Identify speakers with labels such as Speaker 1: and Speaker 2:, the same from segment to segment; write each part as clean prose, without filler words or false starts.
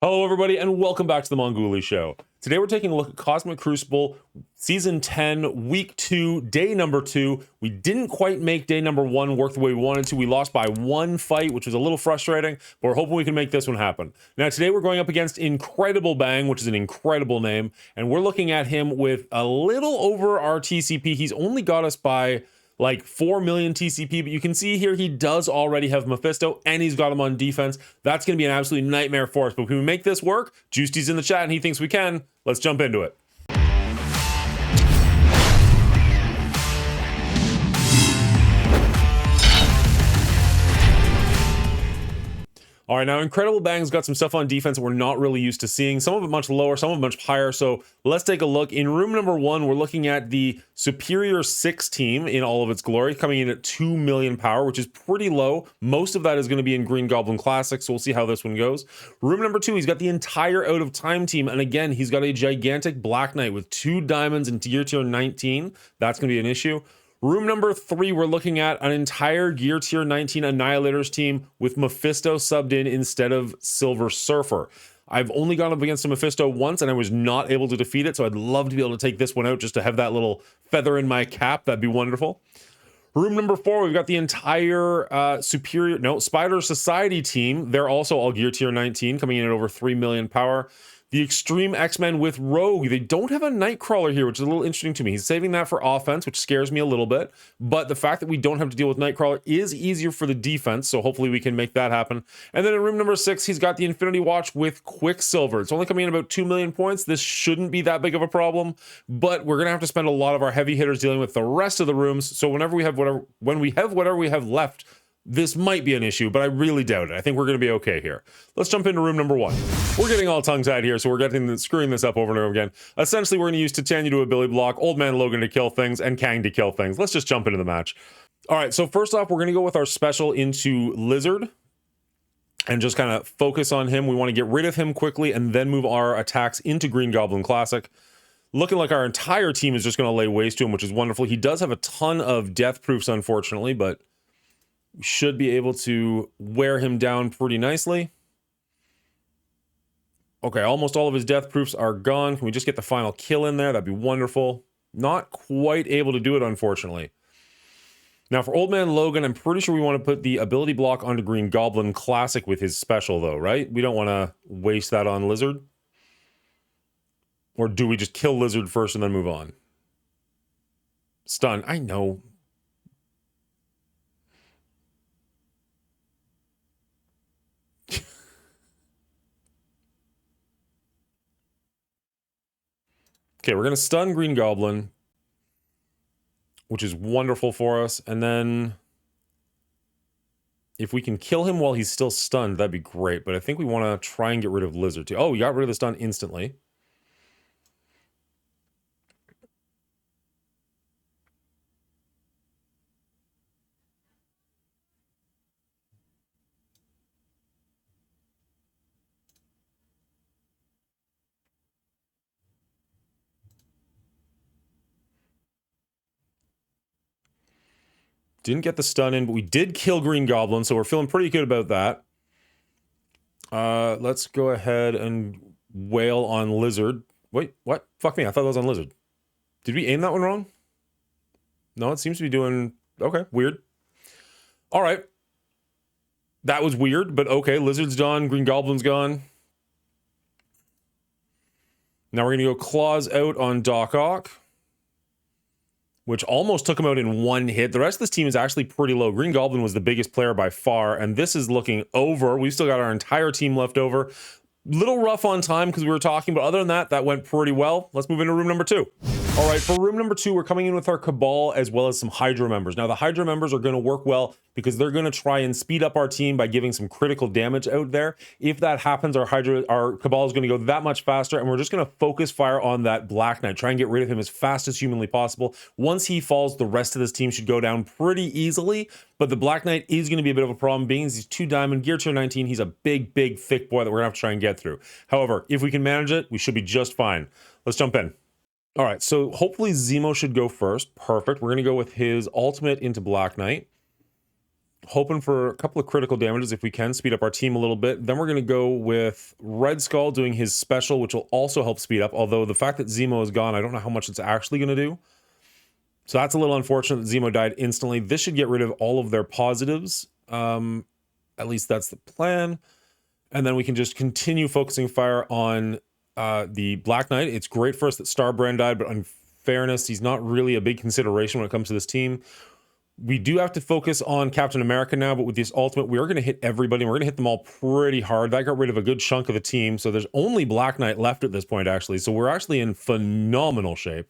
Speaker 1: Hello everybody and welcome back to the Mongooli Show. Today we're taking a look at Cosmic Crucible Season 10, Week 2, Day number 2. We didn't quite make Day number 1 work the way we wanted to. We lost by one fight, which was a little frustrating, but we're hoping we can make this one happen. Now today we're going up against IncredibleBang, which is an incredible name, and we're looking at him with a little over our TCP. He's only got us by like 4 million TCP, but you can see here he does already have Mephisto and he's got him on defense. That's going to be an absolute nightmare for us, but can we make this work? Juicy's in the chat and he thinks we can. Let's jump into it. All right, now IncredibleBang's got some stuff on defense that we're not really used to seeing. Some of it much lower, some of it much higher. So let's take a look. In room number 1, we're looking at the Superior 6 team in all of its glory, coming in at 2 million power, which is pretty low. Most of that is going to be in Green Goblin Classic, so we'll see how this one goes. Room number 2, he's got the entire Out of Time team, and again, he's got a gigantic Black Knight with 2 diamonds and tier 19. That's going to be an issue. Room number 3, we're looking at an entire Gear Tier 19 Annihilators team with Mephisto subbed in instead of Silver Surfer. I've only gone up against a Mephisto once and I was not able to defeat it, so I'd love to be able to take this one out just to have that little feather in my cap. That'd be wonderful. Room number 4, we've got the entire Spider Society team. They're also all Gear Tier 19, coming in at over 3 million power. The Extreme X-Men with Rogue. They don't have a Nightcrawler here, which is a little interesting to me. He's saving that for offense, which scares me a little bit. But the fact that we don't have to deal with Nightcrawler is easier for the defense, so hopefully we can make that happen. And then in room number 6, he's got the Infinity Watch with Quicksilver. It's only coming in about 2 million points. This shouldn't be that big of a problem, but we're going to have to spend a lot of our heavy hitters dealing with the rest of the rooms. So when we have whatever we have left, this might be an issue, but I really doubt it. I think we're going to be okay here. Let's jump into room number 1. We're getting all tongue-tied here, so we're screwing this up over and over again. Essentially, we're going to use Titania to ability block, Old Man Logan to kill things, and Kang to kill things. Let's just jump into the match. All right, so first off, we're going to go with our special into Lizard and just kind of focus on him. We want to get rid of him quickly and then move our attacks into Green Goblin Classic. Looking like our entire team is just going to lay waste to him, which is wonderful. He does have a ton of death proofs, unfortunately, but we should be able to wear him down pretty nicely. Okay, almost all of his death proofs are gone. Can we just get the final kill in there? That'd be wonderful. Not quite able to do it, unfortunately. Now, for Old Man Logan, I'm pretty sure we want to put the ability block onto Green Goblin Classic with his special, though, right? We don't want to waste that on Lizard. Or do we just kill Lizard first and then move on? Stun. I know. Okay, we're going to stun Green Goblin, which is wonderful for us. And then if we can kill him while he's still stunned, that'd be great. But I think we want to try and get rid of Lizard too. Oh, we got rid of the stun instantly. Didn't get the stun in, but we did kill Green Goblin, so we're feeling pretty good about that. Let's go ahead and wail on Lizard. Wait, what? Fuck me, I thought that was on Lizard. Did we aim that one wrong? No, it seems to be doing... Okay, weird. All right. That was weird, but okay. Lizard's done, Green Goblin's gone. Now we're going to go Claws out on Doc Ock, which almost took him out in one hit. The rest of this team is actually pretty low. Green Goblin was the biggest player by far, and this is looking over. We've still got our entire team left over. Little rough on time because we were talking, but other than that, that went pretty well. Let's move into room number 2. All right, for room number 2, we're coming in with our Cabal as well as some Hydra members. Now, the Hydra members are going to work well because they're going to try and speed up our team by giving some critical damage out there. If that happens, our Cabal is going to go that much faster, and we're just going to focus fire on that Black Knight, try and get rid of him as fast as humanly possible. Once he falls, the rest of this team should go down pretty easily, but the Black Knight is going to be a bit of a problem, being he's 2 diamond, Gear Tier 19. He's a big, big, thick boy that we're going to have to try and get through. However, if we can manage it, we should be just fine. Let's jump in. All right, so hopefully Zemo should go first. Perfect. We're going to go with his ultimate into Black Knight. Hoping for a couple of critical damages if we can speed up our team a little bit. Then we're going to go with Red Skull doing his special, which will also help speed up. Although the fact that Zemo is gone, I don't know how much it's actually going to do. So that's a little unfortunate that Zemo died instantly. This should get rid of all of their positives. At least that's the plan. And then we can just continue focusing fire on the Black Knight. It's great for us that Starbrand died, but in fairness, he's not really a big consideration when it comes to this team. We do have to focus on Captain America now, but with this ultimate, we are going to hit everybody, and we're going to hit them all pretty hard. That got rid of a good chunk of the team, so there's only Black Knight left at this point, actually. So we're actually in phenomenal shape.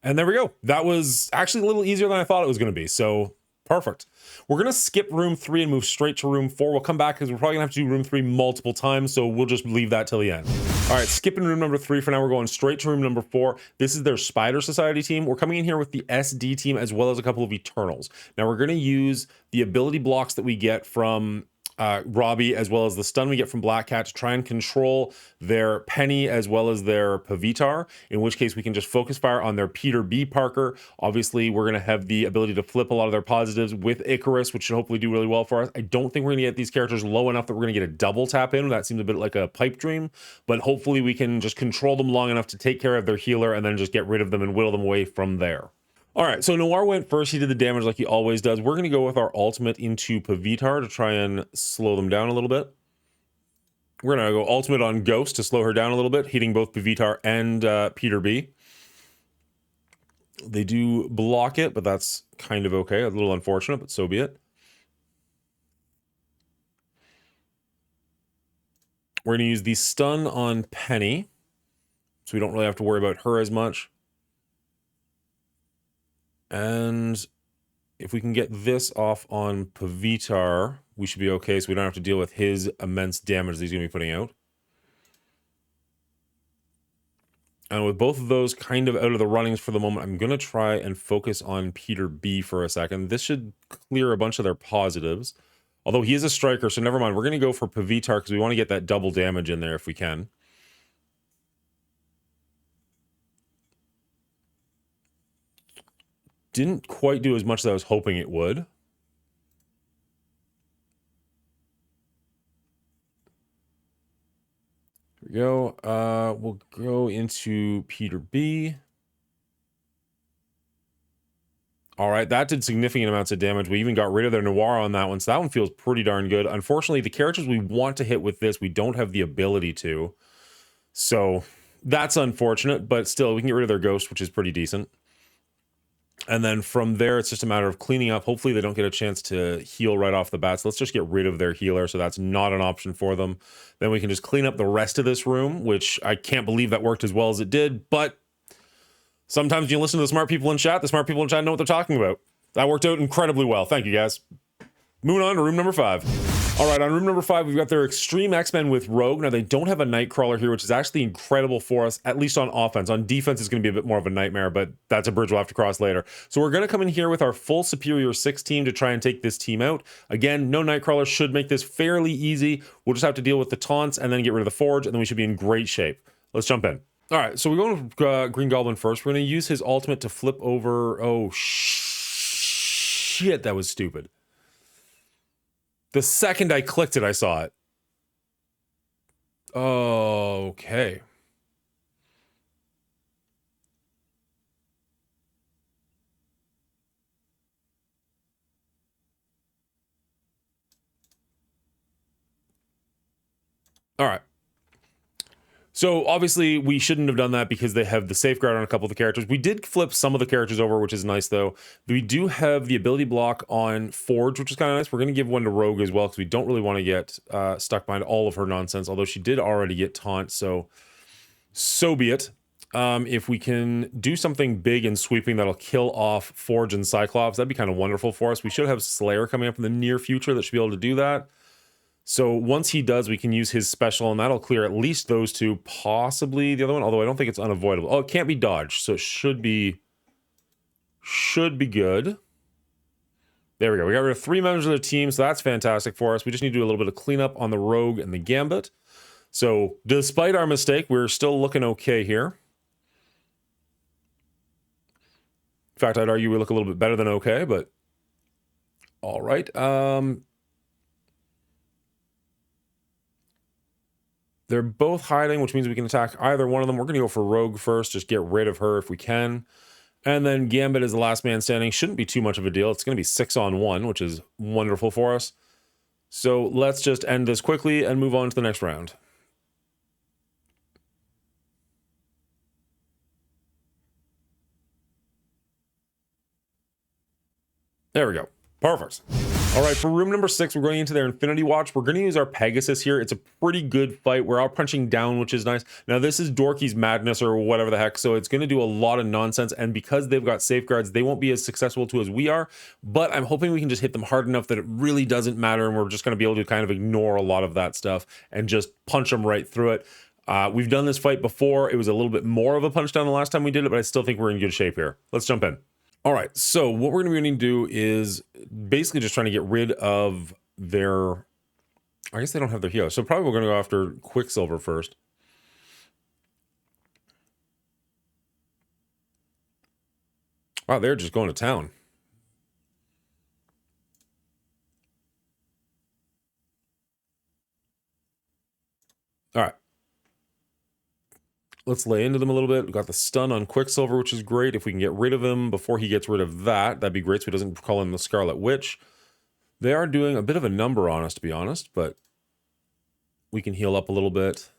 Speaker 1: And there we go. That was actually a little easier than I thought it was going to be, so perfect. We're going to skip room 3 and move straight to room 4. We'll come back because we're probably going to have to do room 3 multiple times, so we'll just leave that till the end. All right, skipping room number 3 for now. We're going straight to room number 4. This is their Spider Society team. We're coming in here with the SD team as well as a couple of Eternals. Now, we're going to use the ability blocks that we get from Robbie, as well as the stun we get from Black Cat, to try and control their Penny as well as their Pavitar, in which case we can just focus fire on their Peter B. Parker. Obviously, we're going to have the ability to flip a lot of their positives with Icarus, which should hopefully do really well for us. I don't think we're going to get these characters low enough that we're going to get a double tap in. That seems a bit like a pipe dream, but hopefully we can just control them long enough to take care of their healer and then just get rid of them and whittle them away from there. All right, so Noir went first. He did the damage like he always does. We're going to go with our ultimate into Pavitar to try and slow them down a little bit. We're going to go ultimate on Ghost to slow her down a little bit, hitting both Pavitar and Peter B. They do block it, but that's kind of okay. A little unfortunate, but so be it. We're going to use the stun on Penny, so we don't really have to worry about her as much. And if we can get this off on Pavitar, we should be okay, so we don't have to deal with his immense damage that he's going to be putting out. And with both of those kind of out of the runnings for the moment, I'm going to try and focus on Peter B for a second. This should clear a bunch of their positives. Although he is a striker, so never mind. We're going to go for Pavitar because we want to get that double damage in there if we can. Didn't quite do as much as I was hoping it would. Here we go. We'll go into Peter B. All right, that did significant amounts of damage. We even got rid of their Noir on that one, so that one feels pretty darn good. Unfortunately, the characters we want to hit with this, we don't have the ability to. So that's unfortunate, but still, we can get rid of their Ghost, which is pretty decent. And then from there, it's just a matter of cleaning up. Hopefully they don't get a chance to heal right off the bat. So let's just get rid of their healer. So that's not an option for them. Then we can just clean up the rest of this room, which I can't believe that worked as well as it did. But sometimes you listen to the smart people in chat. The smart people in chat know what they're talking about. That worked out incredibly well. Thank you, guys. Moving on to room number 5. All right, on room number 5, we've got their Extreme X-Men with Rogue. Now, they don't have a Nightcrawler here, which is actually incredible for us, at least on offense. On defense, it's going to be a bit more of a nightmare, but that's a bridge we'll have to cross later. So we're going to come in here with our full Superior 6 team to try and take this team out. Again, no Nightcrawler should make this fairly easy. We'll just have to deal with the taunts and then get rid of the Forge, and then we should be in great shape. Let's jump in. All right, so we're going to Green Goblin first. We're going to use his ultimate to flip over... Oh, shit, that was stupid. The second I clicked it, I saw it. Oh, okay. All right. So obviously we shouldn't have done that because they have the safeguard on a couple of the characters. We did flip some of the characters over, which is nice though. We do have the ability block on Forge, which is kind of nice. We're going to give one to Rogue as well because we don't really want to get stuck behind all of her nonsense, although she did already get taunt, so be it. If we can do something big and sweeping that'll kill off Forge and Cyclops, that'd be kind of wonderful for us. We should have Slayer coming up in the near future that should be able to do that. So once he does, we can use his special, and that'll clear at least those two, possibly the other one, although I don't think it's unavoidable. Oh, it can't be dodged, so it should be good. There we go. We got rid of 3 members of the team, so that's fantastic for us. We just need to do a little bit of cleanup on the Rogue and the Gambit. So despite our mistake, we're still looking okay here. In fact, I'd argue we look a little bit better than okay, but All right. They're both hiding, which means we can attack either one of them. We're going to go for Rogue first, just get rid of her if we can. And then Gambit is the last man standing. Shouldn't be too much of a deal. It's going to be 6-on-1, which is wonderful for us. So let's just end this quickly and move on to the next round. There we go. Perfect. All right, for room number 6, we're going into their Infinity Watch. We're going to use our Pegasus here. It's a pretty good fight. We're out punching down, which is nice. Now, this is Dorky's Madness or whatever the heck, so it's going to do a lot of nonsense, and because they've got safeguards, they won't be as successful to as we are, but I'm hoping we can just hit them hard enough that it really doesn't matter, and we're just going to be able to kind of ignore a lot of that stuff and just punch them right through it. We've done this fight before. It was a little bit more of a punch down the last time we did it, but I still think we're in good shape here. Let's jump in. All right, so what we're going to be needing to do is basically just trying to get rid of their... I guess they don't have their healer, so probably we're going to go after Quicksilver first. Wow, they're just going to town. All right. Let's lay into them a little bit. We've got the stun on Quicksilver, which is great. If we can get rid of him before he gets rid of that, that'd be great so he doesn't call in the Scarlet Witch. They are doing a bit of a number on us, to be honest, but we can heal up a little bit.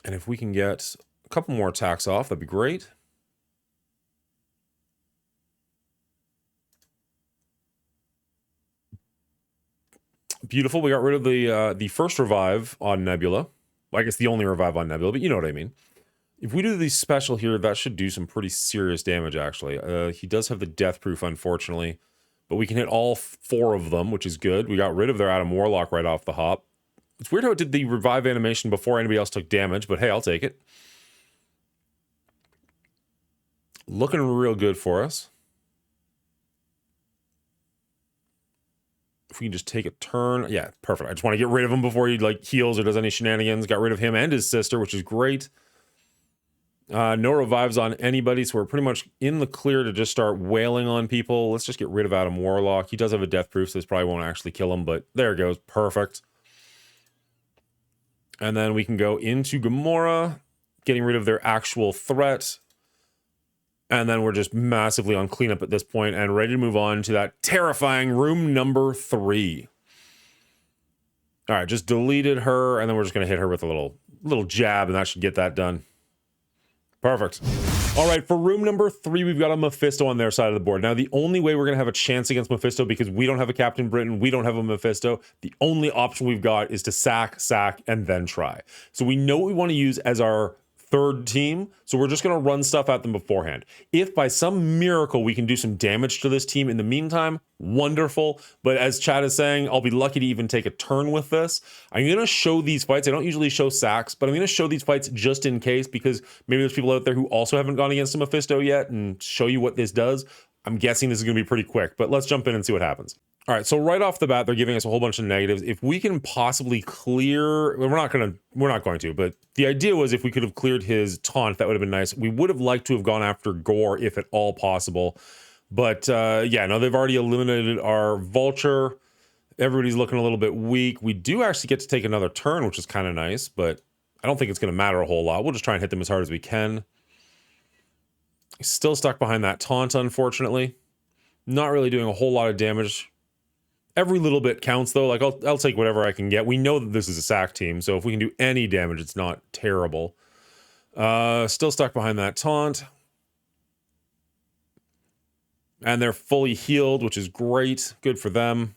Speaker 1: And if we can get a couple more attacks off, that'd be great. Beautiful. We got rid of the first revive on Nebula. Well, I guess the only revive on Nebula, but you know what I mean. If we do the special here, that should do some pretty serious damage, actually. He does have the death proof, unfortunately, but we can hit all 4 of them, which is good. We got rid of their Adam Warlock right off the hop. It's weird how it did the revive animation before anybody else took damage, but hey, I'll take it. Looking real good for us. If we can just take a turn. Yeah, perfect. I just want to get rid of him before he like heals or does any shenanigans. Got rid of him and his sister, which is great. No revives on anybody, so we're pretty much in the clear to just start wailing on people. Let's just get rid of Adam Warlock. He does have a death proof, so this probably won't actually kill him, but there it goes. Perfect. And then we can go into Gamora, getting rid of their actual threat. And then we're just massively on cleanup at this point and ready to move on to that terrifying room number 3. All right, just deleted her, and then we're just going to hit her with a little jab, and that should get that done. Perfect. All right, for room number 3, we've got a Mephisto on their side of the board. Now, the only way we're going to have a chance against Mephisto, because we don't have a Captain Britain, we don't have a Mephisto, the only option we've got is to sack, and then try. So we know what we want to use as our 3rd team, so we're just going to run stuff at them beforehand. If by some miracle we can do some damage to this team in the meantime, wonderful. But as Chad is saying, I'll be lucky to even take a turn with this. I'm going to show these fights. I don't usually show sacks, but I'm going to show these fights just in case, because maybe there's people out there who also haven't gone against a Mephisto yet, and show you what this does. I'm guessing this is going to be pretty quick, but let's jump in and see what happens. All right, so right off the bat, they're giving us a whole bunch of negatives. If we can possibly clear, we're not going to, but the idea was if we could have cleared his taunt, that would have been nice. We would have liked to have gone after Gore if at all possible. But yeah, no, they've already eliminated our Vulture. Everybody's looking a little bit weak. We do actually get to take another turn, which is kind of nice, but I don't think it's going to matter a whole lot. We'll just try and hit them as hard as we can. Still stuck behind that taunt, unfortunately. Not really doing a whole lot of damage. Every little bit counts, though. Like, I'll take whatever I can get. We know that this is a sack team, so if we can do any damage, it's not terrible. Still stuck behind that taunt. And they're fully healed, which is great. Good for them.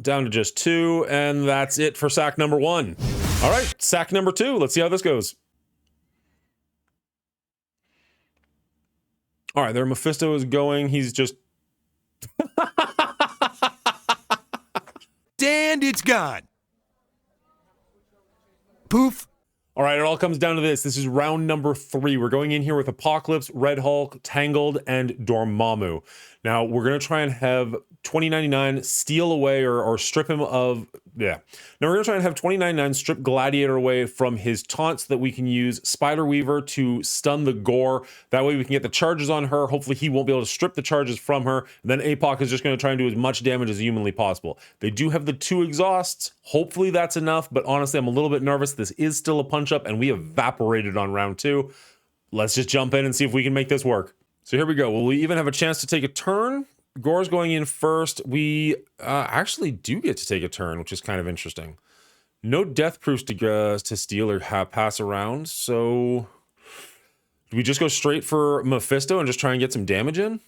Speaker 1: Down to just 2, and that's it for sack number 1. All right, sack number 2. Let's see how this goes. All right, their Mephisto is going. He's just...
Speaker 2: And it's gone. Poof.
Speaker 1: All right, it all comes down to this. This is round number 3. We're going in here with Apocalypse, Red Hulk, Tangled, and Dormammu. Now, we're going to try and have 2099 steal away or strip him of Yeah. Now we're going to try and have 29-9 strip Gladiator away from his taunt so that we can use Spider Weaver to stun the Gore. That way we can get the charges on her. Hopefully he won't be able to strip the charges from her. And then APOC is just going to try and do as much damage as humanly possible. They do have the 2 exhausts. Hopefully that's enough, but honestly I'm a little bit nervous. This is still a punch-up and we evaporated on round 2. Let's just jump in and see if we can make this work. So here we go. Will we even have a chance to take a turn? Gore's going in first. We actually do get to take a turn, which is kind of interesting. No death proofs to steal or pass around. So do we just go straight for Mephisto and just try and get some damage in?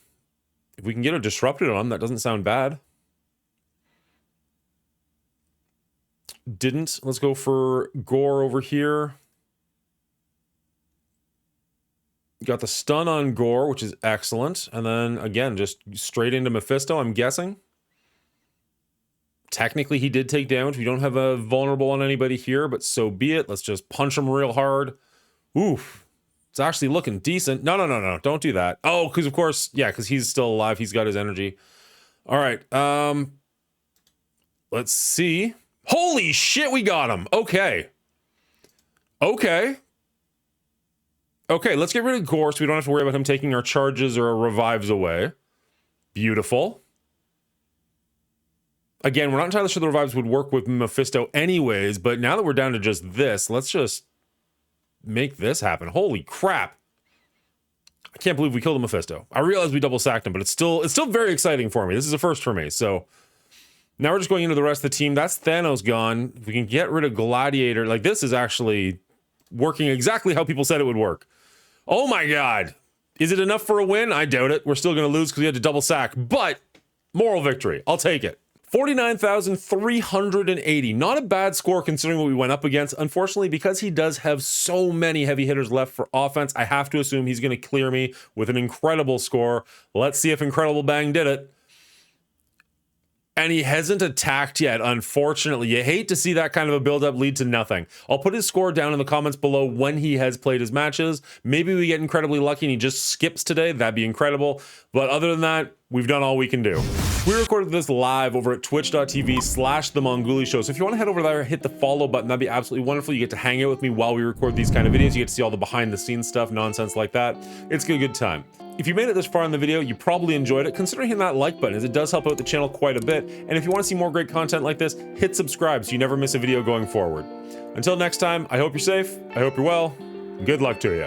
Speaker 1: If we can get a disrupted on him, that doesn't sound bad. Didn't. Let's go for Gore over here. Got the stun on Gore, which is excellent. And then, again, just straight into Mephisto, I'm guessing. Technically, he did take damage. We don't have a vulnerable on anybody here, but so be it. Let's just punch him real hard. Oof. It's actually looking decent. No. Don't do that. Oh, because, of course, yeah, because he's still alive. He's got his energy. All right. Let's see. Holy shit, we got him. Okay. Okay, let's get rid of Gore so we don't have to worry about him taking our charges or our revives away. Beautiful. Again, we're not entirely sure the revives would work with Mephisto anyways, but now that we're down to just this, let's just make this happen. Holy crap. I can't believe we killed a Mephisto. I realize we double sacked him, but it's still very exciting for me. This is a first for me, so now we're just going into the rest of the team. That's Thanos gone. If we can get rid of Gladiator, like this is actually working exactly how people said it would work. Oh my god. Is it enough for a win? I doubt it. We're still going to lose because we had to double sack, but moral victory. I'll take it. 49,380. Not a bad score considering what we went up against. Unfortunately, because he does have so many heavy hitters left for offense, I have to assume he's going to clear me with an incredible score. Let's see if IncredibleBang did it. And he hasn't attacked yet, unfortunately. You hate to see that kind of a build-up lead to nothing. I'll put his score down in the comments below when he has played his matches. Maybe we get incredibly lucky and he just skips today. That'd be incredible. But other than that, we've done all we can do. We recorded this live over at twitch.tv/The Mongooli Show. So if you want to head over there, hit the follow button. That'd be absolutely wonderful. You get to hang out with me while we record these kind of videos. You get to see all the behind-the-scenes stuff, nonsense like that. It's a good time. If you made it this far in the video, you probably enjoyed it. Consider hitting that like button, as it does help out the channel quite a bit. And if you want to see more great content like this, hit subscribe so you never miss a video going forward. Until next time, I hope you're safe, I hope you're well, and good luck to you.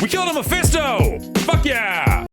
Speaker 1: We killed a Mephisto! Fuck yeah!